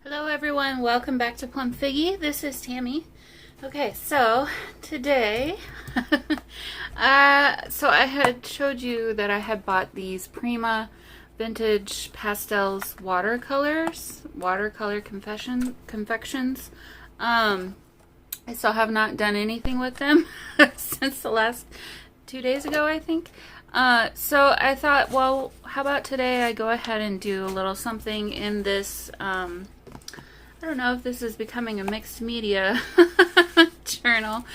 Hello everyone, welcome back to Plum Figgy. This is Tammy. Okay, so today, so I had showed you that I had bought these Prima Vintage Pastels watercolor confections. I still have not done anything with them since the last 2 days ago, I think. So I thought, well, how about today I go ahead and do a little something in this, I don't know if this is becoming a mixed media journal,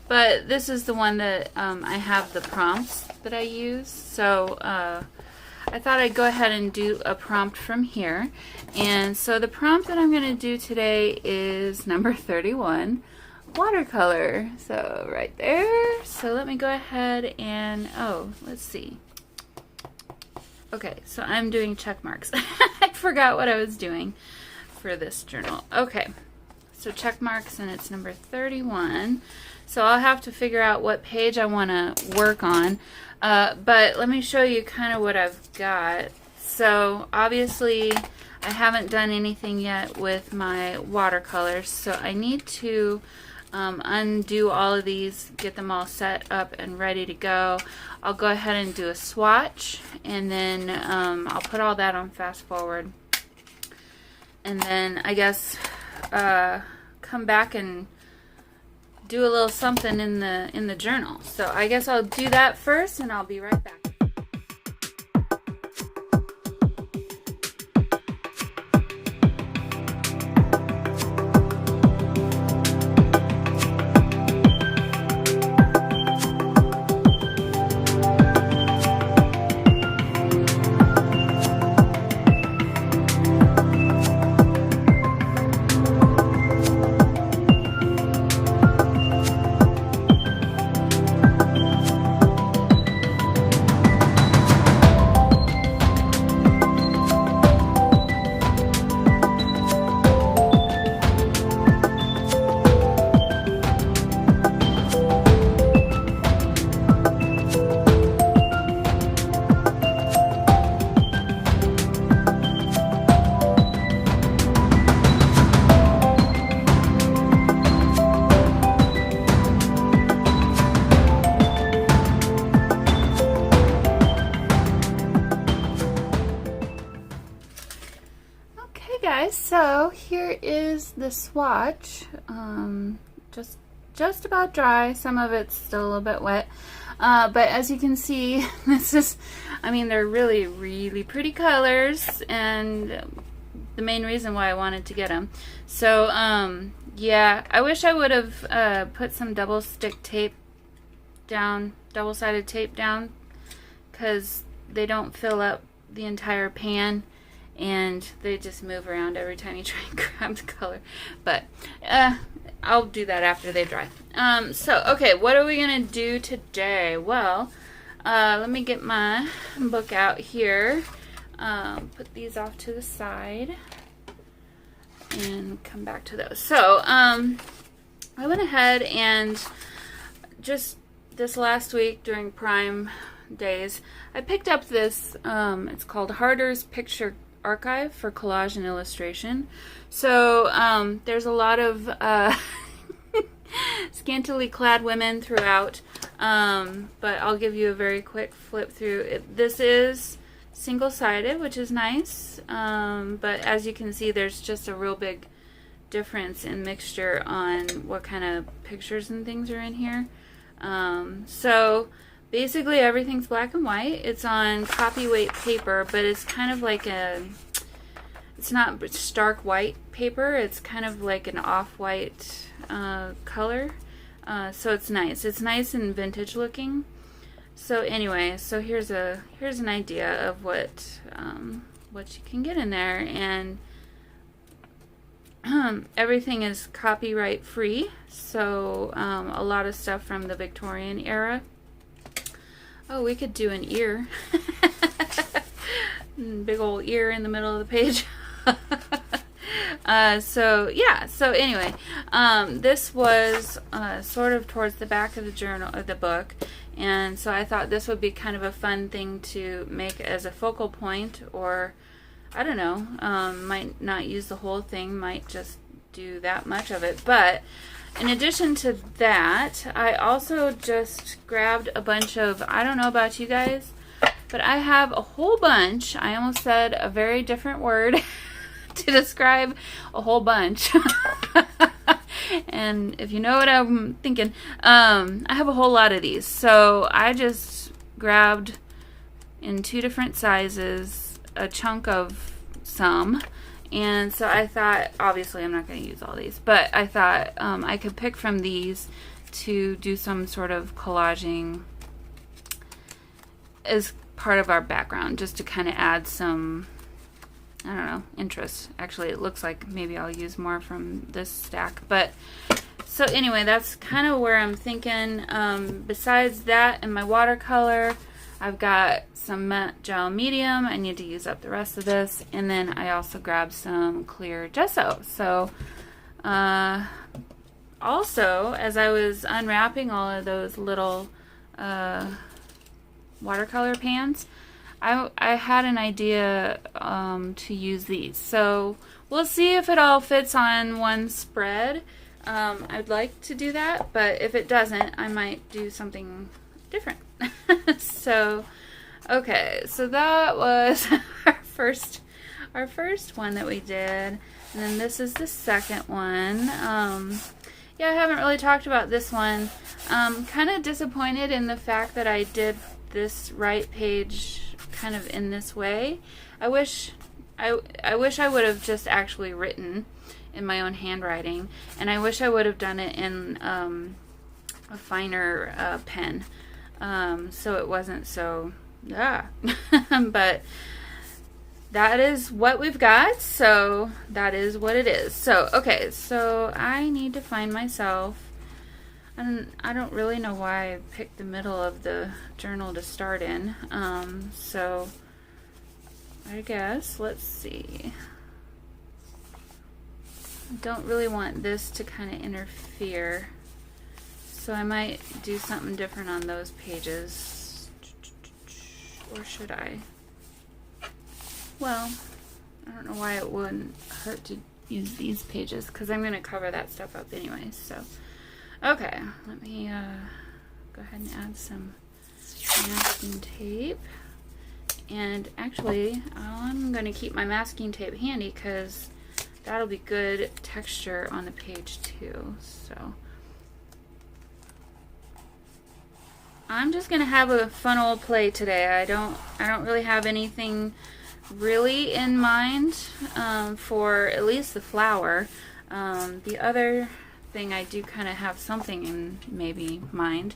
but this is the one that I have the prompts that I use. So I thought I'd go ahead and do a prompt from here. And so the prompt that I'm going to do today is number 31, watercolor. So right there. So let me go ahead and, let's see. Okay, so I'm doing check marks. I forgot what I was doing for this journal. Okay, so check marks, and it's number 31. So I'll have to figure out what page I want to work on. But let me show you kind of what I've got. So obviously I haven't done anything yet with my watercolors, so I need to undo all of these, get them all set up and ready to go. I'll go ahead and do a swatch, and then I'll put all that on fast forward. And then I guess come back and do a little something in the journal. So I guess I'll do that first, and I'll be right back. So here is the swatch. Just about dry. Some of it's still a little bit wet, but as you can see, this is, I mean, they're really pretty colors, and the main reason why I wanted to get them. So yeah, I wish I would have put some double-sided tape down, because they don't fill up the entire pan, and they just move around every time you try and grab the color. But I'll do that after they dry. So okay, what are we gonna do today? Well, let me get my book out here, put these off to the side, and come back to those. So I went ahead and just this last week during Prime Days, I picked up this, it's called Harder's Picture Archive for Collage and Illustration. So there's a lot of scantily clad women throughout, but I'll give you a very quick flip through. This is single-sided, which is nice, but as you can see, there's just a real big difference in mixture on what kind of pictures and things are in here. So basically everything's black and white. It's on copy-weight paper, but it's kind of like it's not stark white paper. It's kind of like an off-white color. So it's nice. It's nice and vintage looking. So anyway, so here's an idea of what you can get in there, and everything is copyright free. So a lot of stuff from the Victorian era. Oh, we could do an ear. Big old ear in the middle of the page. So yeah, so anyway, this was sort of towards the back of the journal, of the book, and so I thought this would be kind of a fun thing to make as a focal point, or I don't know, might not use the whole thing, might just do that much of it. But in addition to that, I also just grabbed a bunch of, I don't know about you guys, but I have a whole bunch. I almost said a very different word to describe a whole bunch. And if you know what I'm thinking, I have a whole lot of these. So I just grabbed in 2 different sizes a chunk of some. And so I thought, obviously I'm not going to use all these, but I thought I could pick from these to do some sort of collaging as part of our background, just to kind of add some, I don't know, interest. Actually, it looks like maybe I'll use more from this stack. But so anyway, that's kind of where I'm thinking. Besides that and my watercolor, I've got some matte gel medium. I need to use up the rest of this. And then I also grabbed some clear gesso. So also, as I was unwrapping all of those little watercolor pans, I had an idea to use these. So we'll see if it all fits on one spread. I'd like to do that, but if it doesn't, I might do something different. So, okay, so that was our first one that we did, and then this is the second one. Yeah, I haven't really talked about this one. Kind of disappointed in the fact that I did this right page kind of in this way. I wish I would have just actually written in my own handwriting, and I wish I would have done it in a finer pen, so it wasn't so but that is what we've got, so that is what it is. So okay, so I need to find myself, and I don't really know why I picked the middle of the journal to start in, so I guess, let's see. I don't really want this to kind of interfere, so I might do something different on those pages. Or should I? Well, I don't know why it wouldn't hurt to use these pages, because I'm going to cover that stuff up anyway. So, okay, let me go ahead and add some masking tape. And actually, I'm going to keep my masking tape handy, because that'll be good texture on the page too. So I'm just gonna have a fun old play today. I don't really have anything really in mind for at least the flower. The other thing I do kind of have something in maybe mind,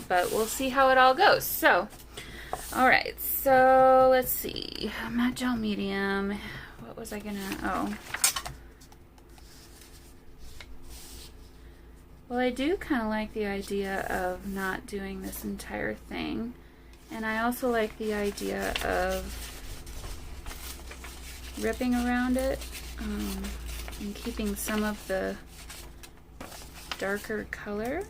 but we'll see how it all goes. So alright, so let's see, matte gel medium. What was I gonna, well, I do kind of like the idea of not doing this entire thing, and I also like the idea of ripping around it and keeping some of the darker color.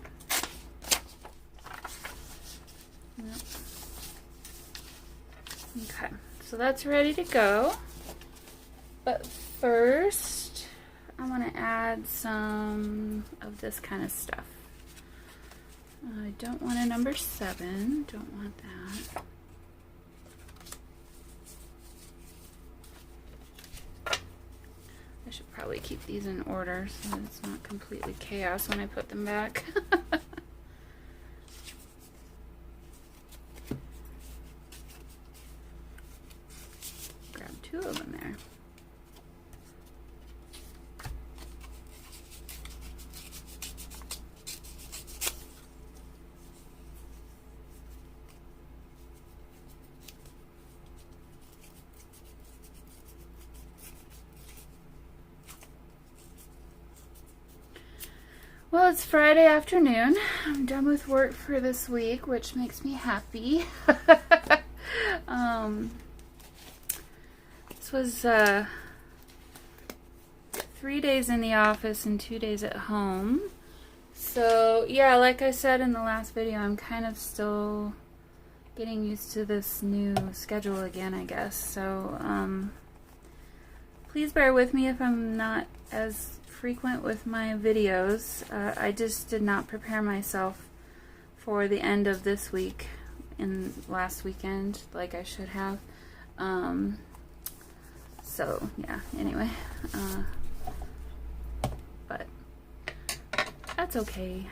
Yep. Okay, so that's ready to go. But first, I want to add some of this kind of stuff. I don't want a number 7, don't want that. I should probably keep these in order so that it's not completely chaos when I put them back. Grab 2 of them there. Well, it's Friday afternoon. I'm done with work for this week, which makes me happy. This was 3 days in the office and 2 days at home. So, yeah, like I said in the last video, I'm kind of still getting used to this new schedule again, I guess. So, please bear with me if I'm not as frequent with my videos. I just did not prepare myself for the end of this week and last weekend like I should have. So, yeah, anyway. But that's okay.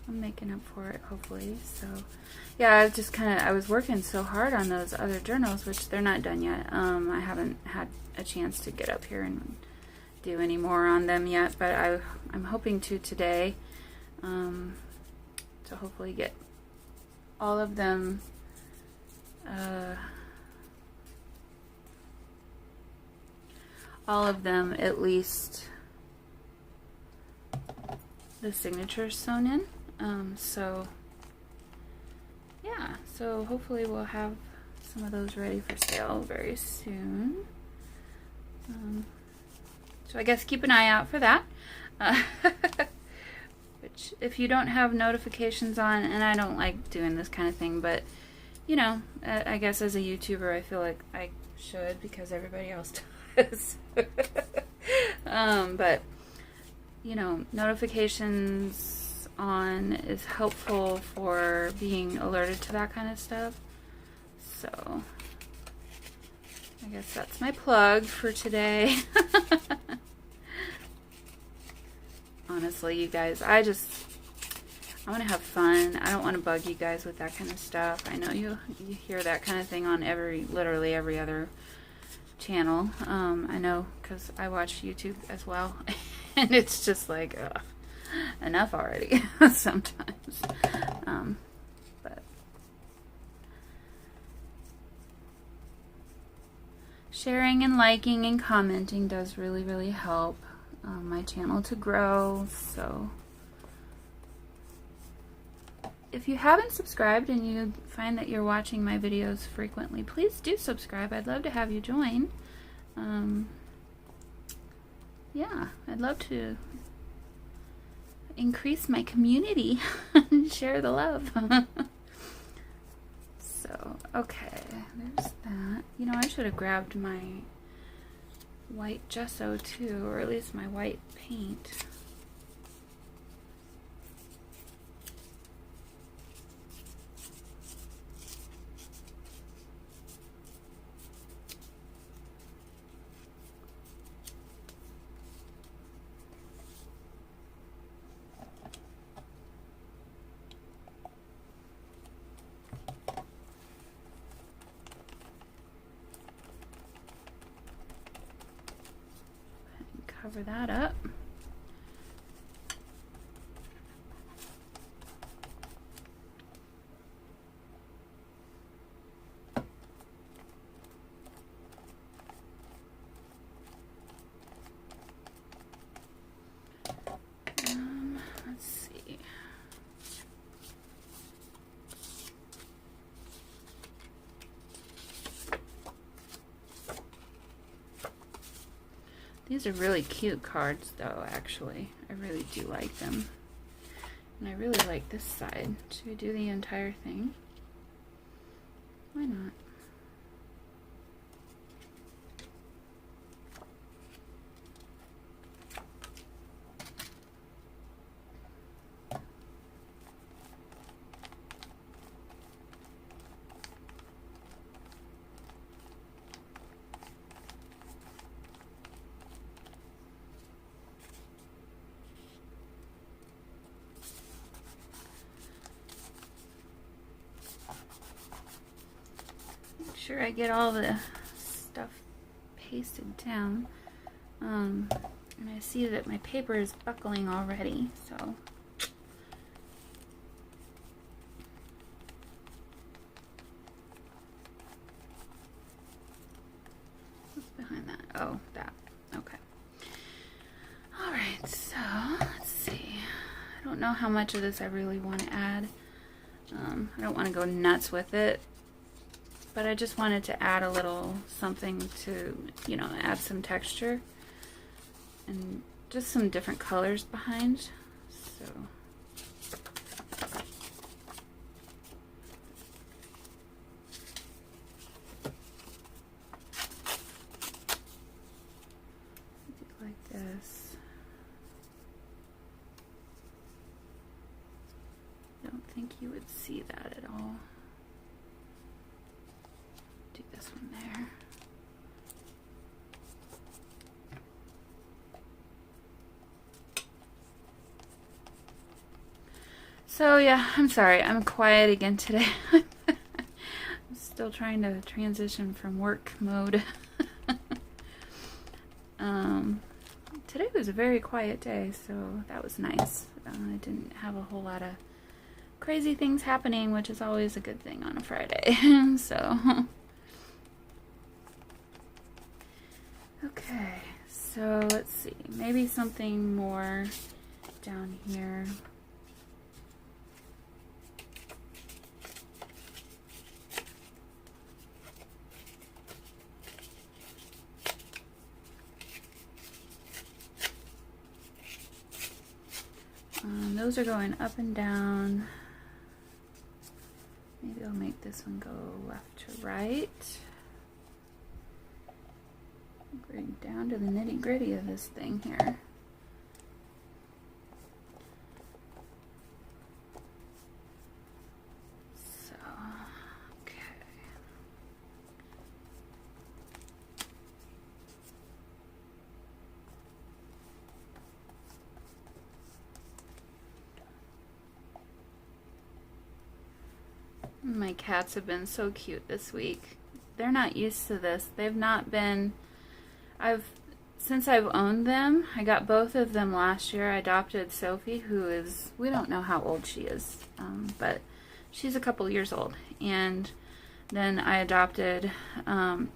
I'm making up for it, hopefully. So, yeah, I was working so hard on those other journals, which they're not done yet. I haven't had a chance to get up here and do any more on them yet, but I'm hoping to today, to hopefully get all of them at least the signatures sewn in. So yeah, so hopefully we'll have some of those ready for sale very soon. So I guess keep an eye out for that. Which, if you don't have notifications on, and I don't like doing this kind of thing, but you know, I guess as a YouTuber I feel like I should because everybody else does. But you know, notifications on is helpful for being alerted to that kind of stuff. So I guess that's my plug for today. Honestly, you guys, I want to have fun. I don't want to bug you guys with that kind of stuff. I know you hear that kind of thing on literally every other channel. I know because I watch YouTube as well. And it's just like, ugh, enough already sometimes. But sharing and liking and commenting does really, really help my channel to grow. So if you haven't subscribed and you find that you're watching my videos frequently, please do subscribe. I'd love to have you join. Yeah, I'd love to increase my community and share the love. So, okay, there's that. You know, I should have grabbed my white gesso too, or at least my white paint. Cover that up. Let's see. These are really cute cards though, actually. I really do like them. And I really like this side. Should we do the entire thing? Why not? Sure I get all the stuff pasted down. And I see that my paper is buckling already, so what's behind that? Oh, that. Okay. Alright, so let's see. I don't know how much of this I really want to add. I don't want to go nuts with it. But I just wanted to add a little something to, you know, add some texture and just some different colors behind. So this. I don't think you would see that at all. Do this one there. So yeah, I'm sorry, I'm quiet again today. I'm still trying to transition from work mode. Today was a very quiet day, so that was nice. I didn't have a whole lot of crazy things happening, which is always a good thing on a Friday. So, okay, so let's see, maybe something more down here. Those are going up and down. Maybe I'll make this one go left to right. Going down to the nitty-gritty of this thing here. So, okay. My cats have been so cute this week. They're not used to this. They've not been... Since I've owned them, I got both of them last year. I adopted Sophie, who is... We don't know how old she is, but she's a couple years old. And then I adopted her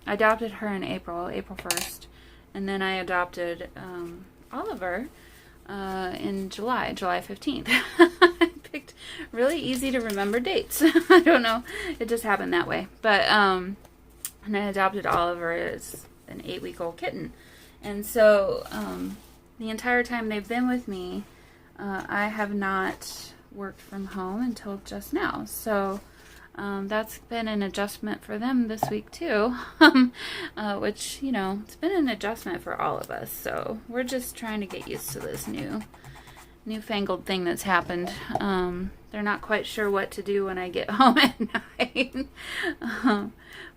in April 1st. And then I adopted Oliver in July 15th. Really easy to remember dates. I don't know. It just happened that way. But, and I adopted Oliver as an 8-week-old kitten. And so, the entire time they've been with me, I have not worked from home until just now. So, that's been an adjustment for them this week too. Which, you know, it's been an adjustment for all of us. So, we're just trying to get used to this newfangled thing that's happened. They're not quite sure what to do when I get home at night.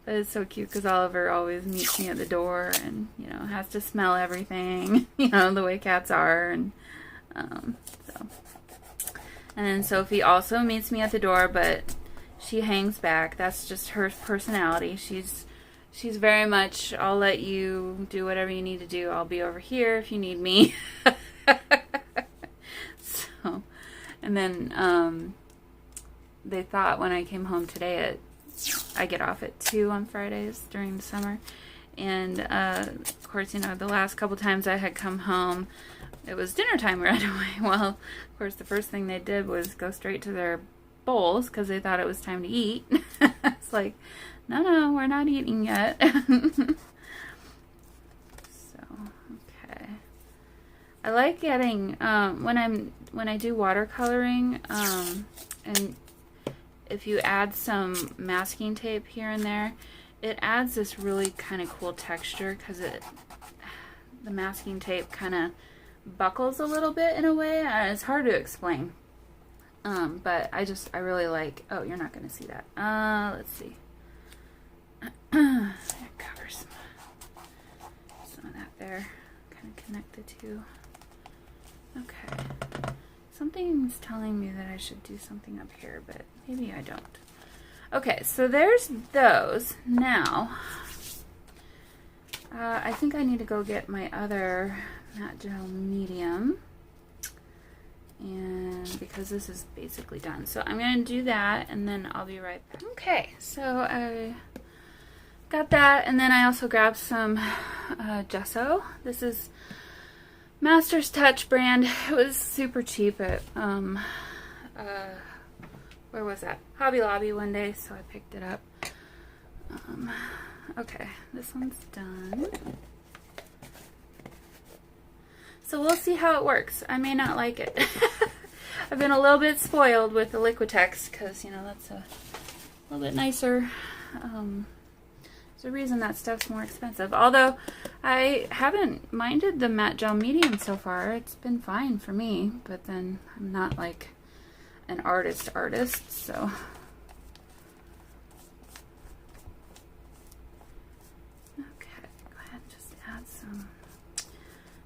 But it's so cute because Oliver always meets me at the door and, you know, has to smell everything, you know, the way cats are. And so. And then Sophie also meets me at the door, but she hangs back. That's just her personality. She's very much, I'll let you do whatever you need to do. I'll be over here if you need me. So, and then they thought when I came home today, I get off at 2 on Fridays during the summer. And of course, you know, the last couple times I had come home, it was dinner time right away. Well, of course, the first thing they did was go straight to their bowls because they thought it was time to eat. It's like, no, we're not eating yet. So, okay. I like getting, when I do watercoloring, and if you add some masking tape here and there, it adds this really kind of cool texture because the masking tape kind of buckles a little bit in a way. It's hard to explain. But I really like, oh, you're not going to see that. Let's see. Cover some of that there. Kind of connect the two. Okay. Something's telling me that I should do something up here, but maybe I don't. Okay, so there's those. Now, I think I need to go get my other matte gel medium. And because this is basically done. So I'm going to do that and then I'll be right back. Okay, so I got that, and then I also grabbed some gesso. This is Master's Touch brand. It was super cheap at where was that? Hobby Lobby one day, so I picked it up. Okay, this one's done. So we'll see how it works. I may not like it. I've been a little bit spoiled with the Liquitex because, you know, that's a little bit nicer There's a reason that stuff's more expensive. Although I haven't minded the matte gel medium so far. It's been fine for me, but then I'm not like an artist, so. Okay, go ahead and just add some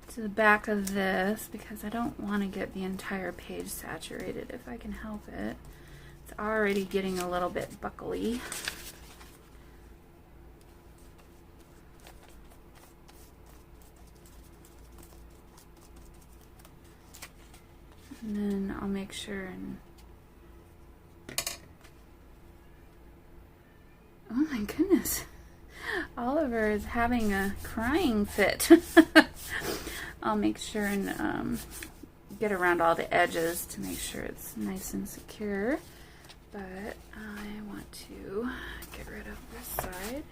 to the back of this because I don't want to get the entire page saturated if I can help it. It's already getting a little bit buckly. And then I'll make sure and... Oh my goodness. Oliver is having a crying fit. I'll make sure and get around all the edges to make sure it's nice and secure. But I want to get rid of this side.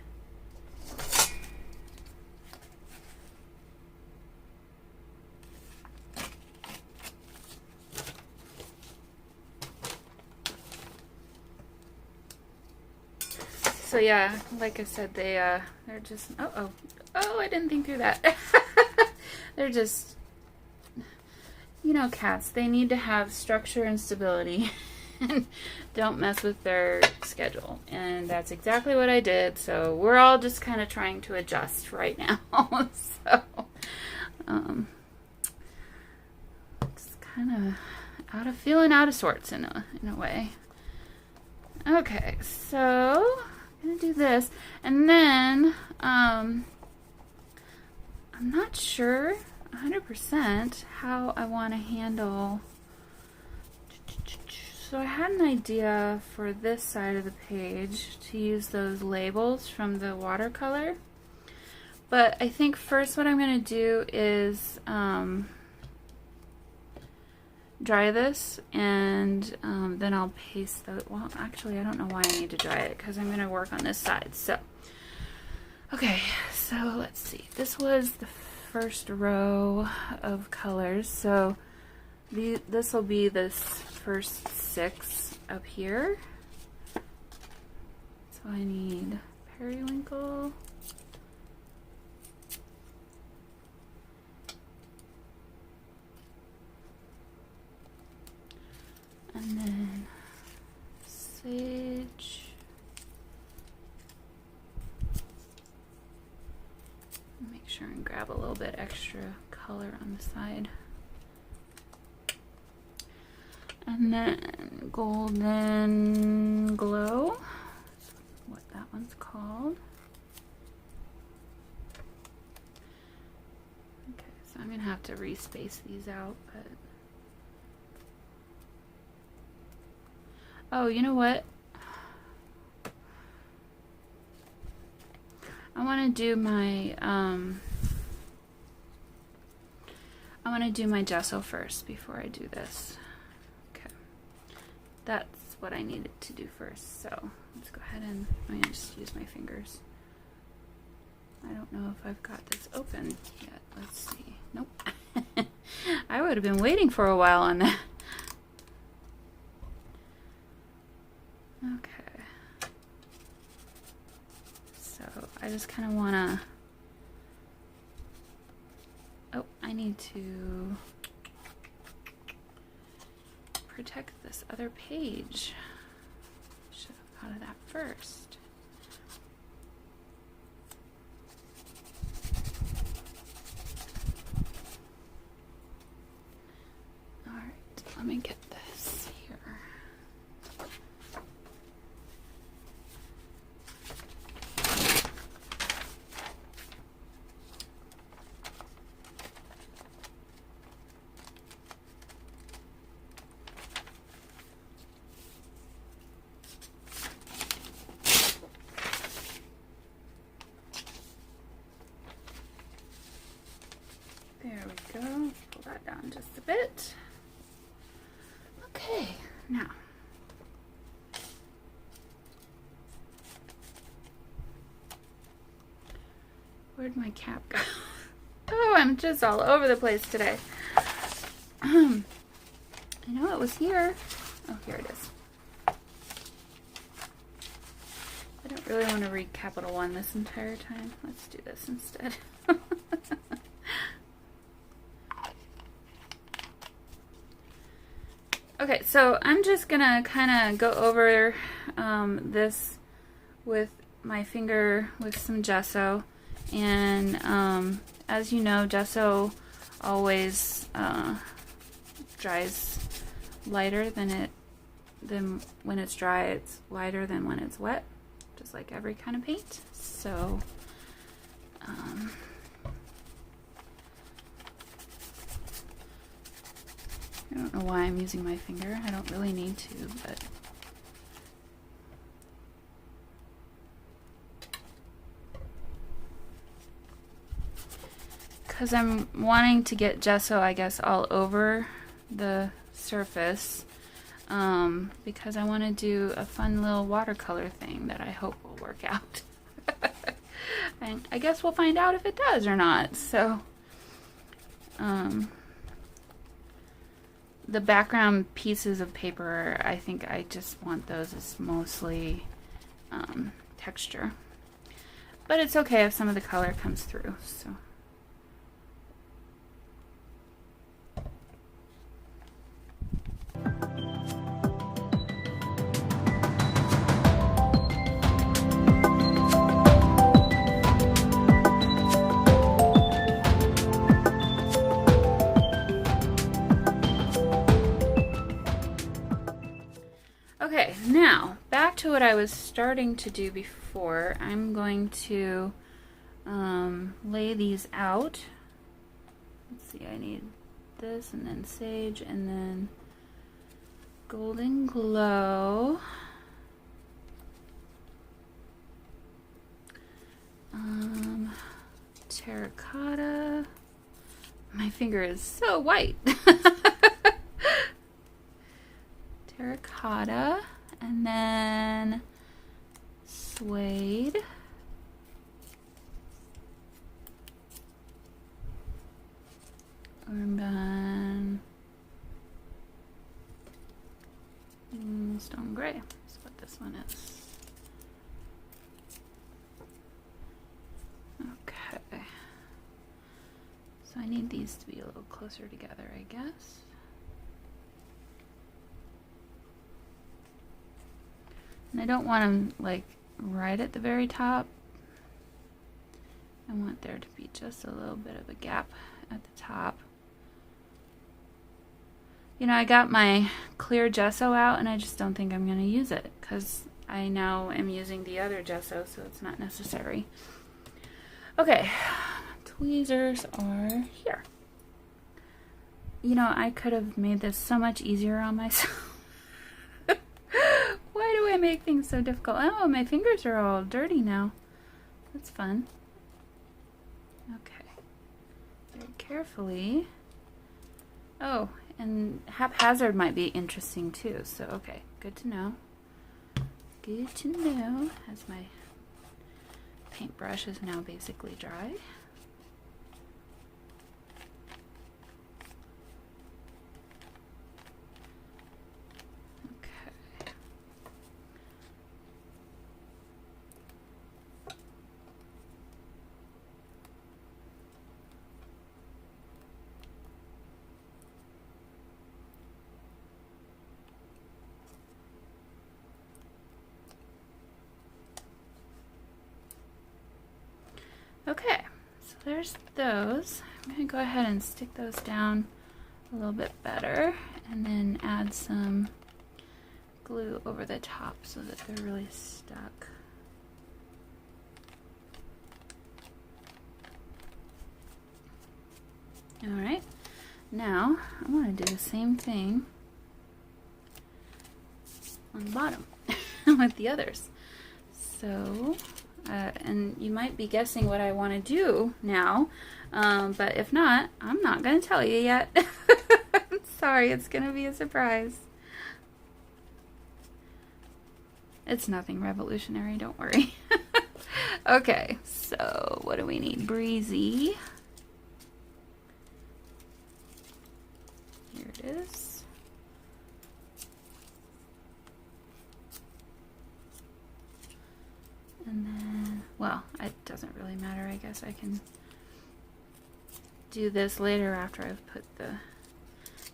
So yeah, like I said, they're just, oh, I didn't think through that. They're just, you know, cats, they need to have structure and stability and don't mess with their schedule. And that's exactly what I did. So we're all just kind of trying to adjust right now. So, it's kind of feeling out of sorts in a way. Okay, so I'm gonna do this, and then I'm not sure 100% how I want to handle. So I had an idea for this side of the page to use those labels from the watercolor, but I think first what I'm going to do is dry this, and then I'll paste the, well, actually I don't know why I need to dry it because I'm going to work on this side. So okay, so let's see, this was the first row of colors, so this will be this first 6 up here. So I need periwinkle, and then sage, make sure and grab a little bit extra color on the side. And then golden glow, that's what that one's called. Okay, so I'm gonna have to respace these out, but oh, you know what? I want to do my gesso first before I do this. That's what I needed to do first, so let's go ahead and I'm gonna just use my fingers. I don't know if I've got this open yet. Let's see. Nope. I would have been waiting for a while on that. Okay. So I just kind of want to... Oh, I need to protect this other page. Should have thought of that first. All right, let me get this here. There we go. Pull that down just a bit. Okay, now where'd my cap go? Oh, I'm just all over the place today. I know it was here. Oh, here it is. I don't really want to read Capital One this entire time. Let's do this instead. Okay, so I'm just gonna kind of go over this with my finger with some gesso, and as you know, gesso always dries lighter than when it's dry. It's lighter than when it's wet, just like every kind of paint. So I don't know why I'm using my finger. I don't really need to, but because I'm wanting to get gesso, I guess, all over the surface, because I want to do a fun little watercolor thing that I hope will work out. And I guess we'll find out if it does or not. So the background pieces of paper, I think I just want those as mostly texture. But it's okay if some of the color comes through. So. Okay, now back to what I was starting to do before. I'm going to lay these out. Let's see, I need this and then sage and then golden glow. Terracotta. My finger is so white. Terracotta, and then suede, urban, stone gray. That's what this one is. Okay, so I need these to be a little closer together, I guess. And I don't want them like right at the very top. I want there to be just a little bit of a gap at the top. You know, I got my clear gesso out and I just don't think I'm going to use it because I now am using the other gesso, so it's not necessary. Okay, tweezers are here. You know, I could have made this so much easier on myself. Why do I make things so difficult? Oh, my fingers are all dirty now. That's fun. Okay. Very carefully. Oh, and haphazard might be interesting too. So, okay. Good to know. Good to know. As my paintbrush is now basically dry. Okay, so there's those. I'm going to go ahead and stick those down a little bit better and then add some glue over the top so that they're really stuck. Alright, now I'm going to do the same thing on the bottom with the others. So and you might be guessing what I want to do now, but if not, I'm not going to tell you yet. I'm sorry, it's going to be a surprise. It's nothing revolutionary, don't worry. Okay, so what do we need? Breezy. Here it is. guess I can do this later after I've put the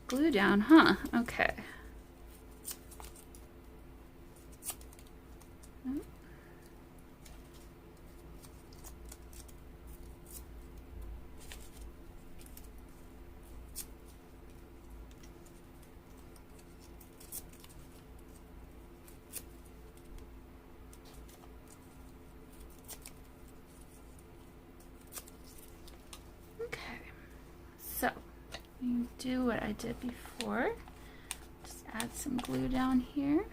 glue down, huh? Okay. So, you do what I did before. Just add some glue down here.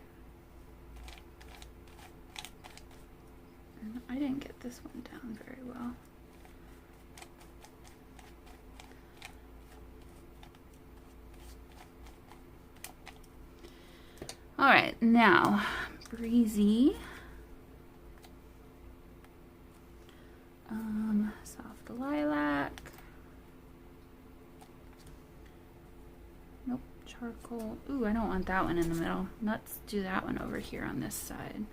And I didn't get this one down very well. All right, now, Breezy. Soft lilac. Nope, charcoal. Ooh, I don't want that one in the middle. Let's do that one over here on this side.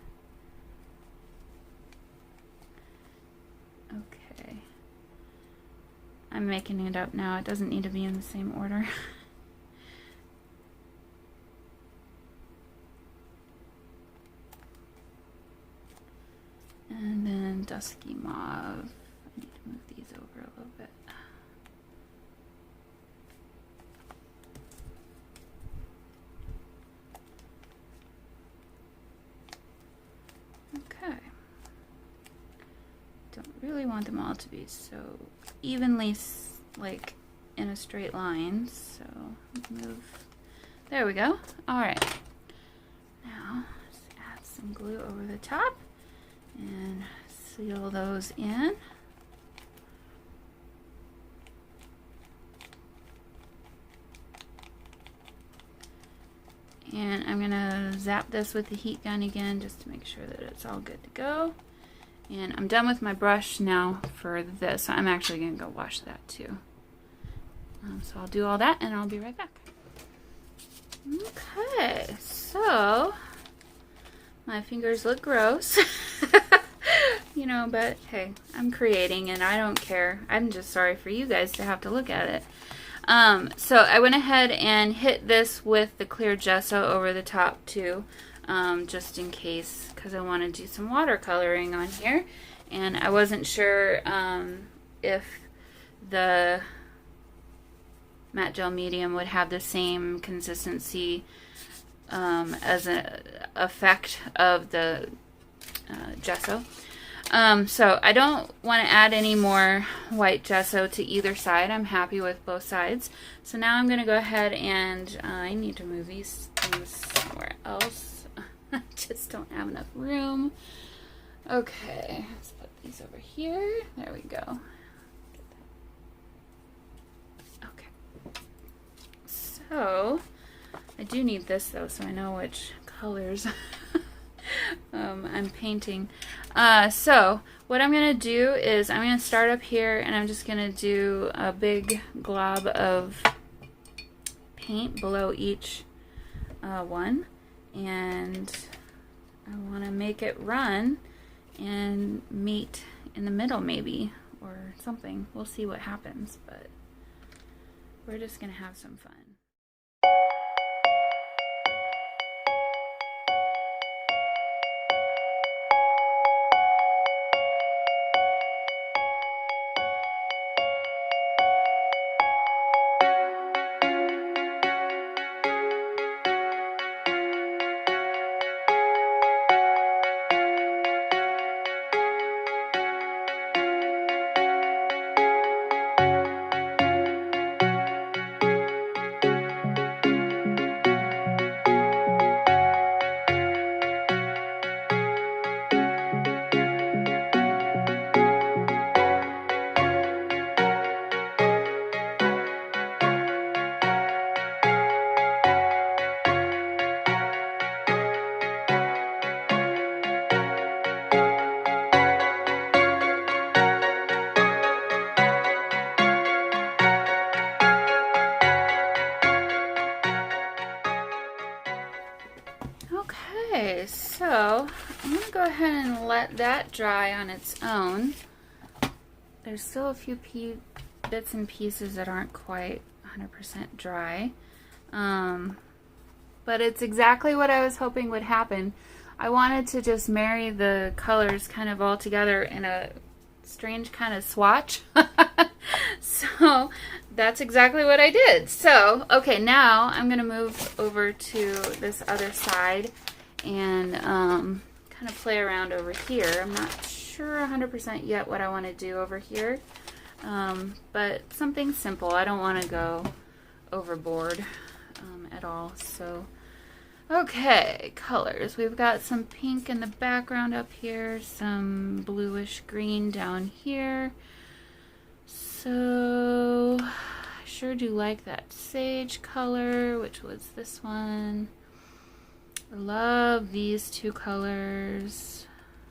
Okay. I'm making it up now. It doesn't need to be in the same order. And then dusky mauve. I need to move these over a little bit. Okay. Don't really want them all to be so evenly like in a straight line, so move. There we go. All right. Now just add some glue over the top and seal those in. And I'm gonna zap this with the heat gun again just to make sure that it's all good to go. And I'm done with my brush now for this. I'm actually gonna go wash that too. So I'll do all that and I'll be right back. Okay, so my fingers look gross. You know, but hey, I'm creating and I don't care. I'm just sorry for you guys to have to look at it. So I went ahead and hit this with the clear gesso over the top too, just in case, because I want to do some watercoloring on here. And I wasn't sure if the matte gel medium would have the same consistency as an effect of the gesso. So I don't want to add any more white gesso to either side. I'm happy with both sides. So now I'm going to go ahead and I need to move these things somewhere else. I just don't have enough room. Okay, let's put these over here. There we go. Okay. So I do need this though, so I know which colors I'm painting. So what I'm going to do is I'm going to start up here and I'm just going to do a big glob of paint below each one, and I want to make it run and meet in the middle maybe or something. We'll see what happens, but we're just going to have some fun. Okay, so I'm going to go ahead and let that dry on its own. There's still a few bits and pieces that aren't quite 100% dry. But it's exactly what I was hoping would happen. I wanted to just marry the colors kind of all together in a strange kind of swatch. So that's exactly what I did. So, okay, now I'm going to move over to this other side and kind of play around over here. I'm not sure 100% yet what I want to do over here, but something simple. I don't want to go overboard at all. So, okay, colors. We've got some pink in the background up here, some bluish green down here. So, I sure do like that sage color, which was this one. I love these two colors.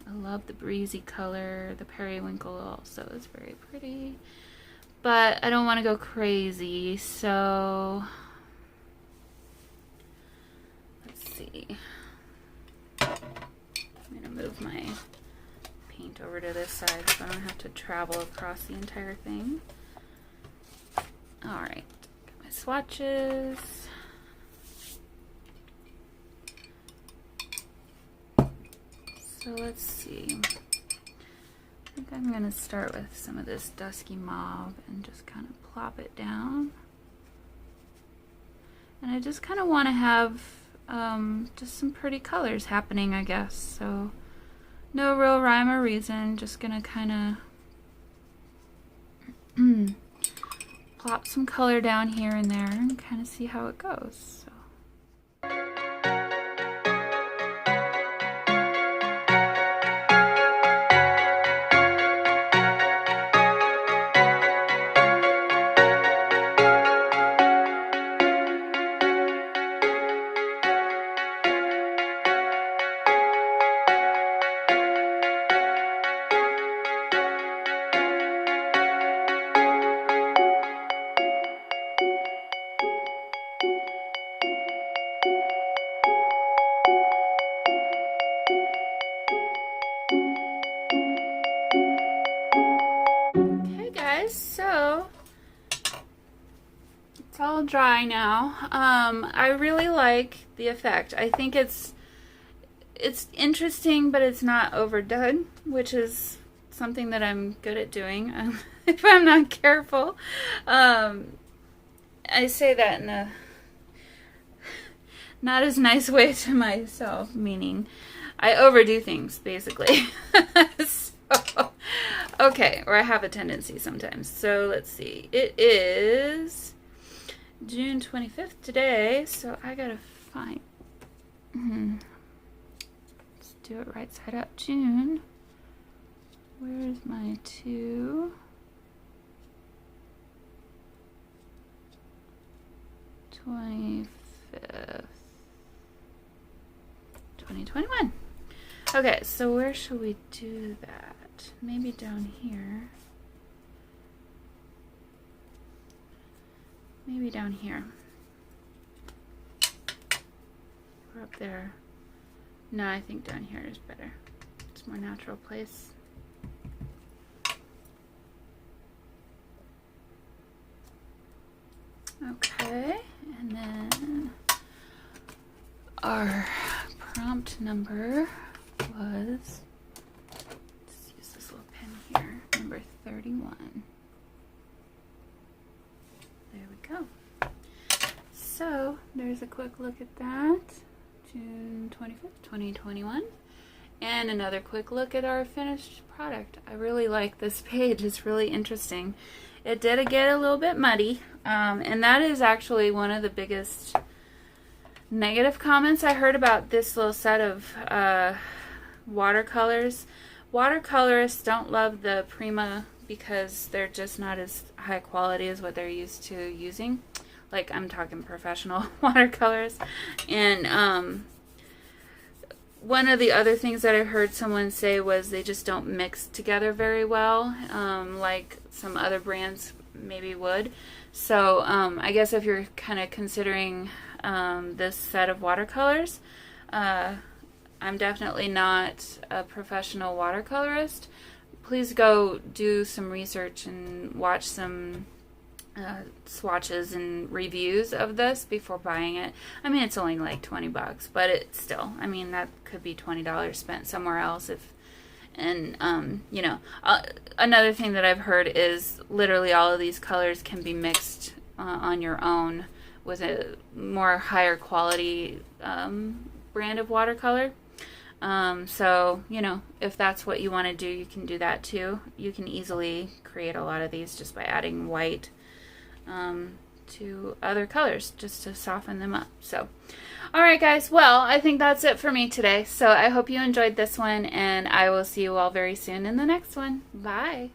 I love the breezy color. The periwinkle also is very pretty. But I don't want to go crazy, so let's see. I'm going to move my paint over to this side so I don't have to travel across the entire thing. Alright, got my swatches. So let's see. I think I'm going to start with some of this dusky mauve and just kind of plop it down. And I just kind of want to have just some pretty colors happening, I guess. So no real rhyme or reason, just gonna kind of plop some color down here and there and kind of see how it goes. So. So it's all dry now. I really like the effect. I think it's interesting, but it's not overdone, which is something that I'm good at doing if I'm not careful. I say that in a not as nice way to myself, meaning I overdo things, basically. So, okay, or I have a tendency sometimes. So let's see. It is June 25th today, so I gotta find. Let's do it right side up. June. Where's my 2? 25th. 2021. Okay, so where should we do that? Maybe down here. Maybe down here. Or up there. No, I think down here is better. It's a more natural place. Okay, and then our prompt number was, let's use this little pen here, number 31. There we go. So there's a quick look at that, June 25th, 2021. And another quick look at our finished product. I really like this page, it's really interesting. It did get a little bit muddy, and that is actually one of the biggest negative comments I heard about this little set of watercolors. Watercolorists don't love the Prima because they're just not as high quality as what they're used to using. Like, I'm talking professional watercolors. And one of the other things that I heard someone say was they just don't mix together very well, like some other brands maybe would. So I guess if you're kind of considering this set of watercolors, I'm definitely not a professional watercolorist. please go do some research and watch some swatches and reviews of this before buying it. I mean, it's only like 20 bucks, but it's still, I mean, that could be $20 spent somewhere else if, and, you know, another thing that I've heard is literally all of these colors can be mixed on your own with a more higher quality brand of watercolor. So, you know, if that's what you want to do, you can do that too. You can easily create a lot of these just by adding white to other colors just to soften them up. So, all right, guys. Well, I think that's it for me today. So I hope you enjoyed this one, and I will see you all very soon in the next one. Bye.